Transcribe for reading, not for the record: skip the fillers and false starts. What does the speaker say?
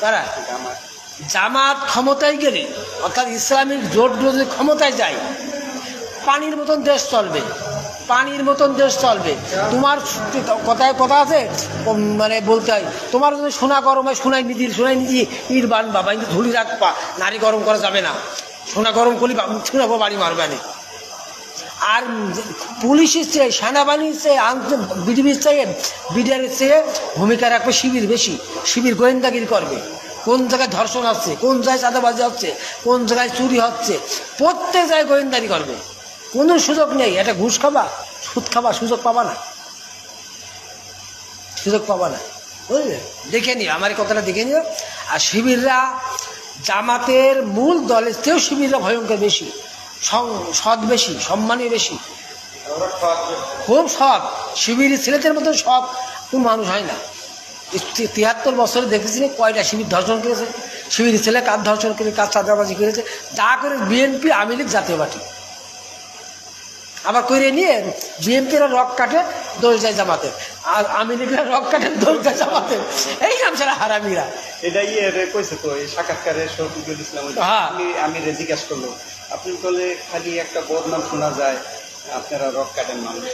কারা? জামাত ক্ষমতায় গেলে, অর্থাৎ ইসলামিক জোট যদি ক্ষমতায় যায়, পানির মতন দেশ চলবে, পানির মতন দেশ চলবে। তোমার কথায় কথা আছে, মানে বলতে হয়, তোমার যদি সোনা গরম হয় সোনাই নিজি ইট বানবা, বা কিন্তু ধুলি রাখবা, নারী গরম করা যাবে না, সোনা গরম করলে সোনাবো বাড়ি মারবে না। আর পুলিশের চেয়ে, সেনাবাহিনীর চেয়ে, বিডিবির চেয়ে, বিডিআরের চেয়ে ভূমিকা রাখবে শিবির বেশি। শিবির গোয়েন্দাগিরি করবে, কোন জায়গায় ধর্ষণ হচ্ছে, কোন জায়গায় চাঁদাবাজি হচ্ছে, কোন জায়গায় চুরি হচ্ছে, প্রত্যেক জায়গায় গোয়েন্দারি করবে। কোনো সুযোগ নেই, এটা ঘুষ খাবা, সুদ খাবা, সুযোগ পাবা না, সুযোগ পাবা না, বুঝলে? দেখে নিও, আমার এই কথাটা দেখে নিও। আর শিবিররা জামাতের মূল দলের চেয়েও শিবিররা ভয়ঙ্কর বেশি, সৎ বেশি, সম্মানীয় বেশি, খুব সৎ। শিবিরের ছেলেদের মতো সৎ কোন মানুষ হয় না। 73 বছরে দেখেছি কয়টা শিবির ধর্ষণ করেছে, শিবিরের ছেলে কার ধর্ষণ করে, কার চাঁদাবাজি করেছে, যা করে বিএনপি আওয়ামী লীগ জাতীয় পার্টি। আবার করে নিয়ে বিএনপিরা রক কাটে, দোষ যায় জামাতে, আর আওয়ামী লীগরা রক কাটে, দোষ যায় জামাতে। এই নাম ছাড়া হারামিরা। এটাই কইছে তো এই সাক্ষাৎকারে শফিকুল ইসলাম, আমি জিজ্ঞাসা করলো, আপনি বলে খালি একটা বদনাম শোনা যায়, আপনারা রক কাটেন মানুষ।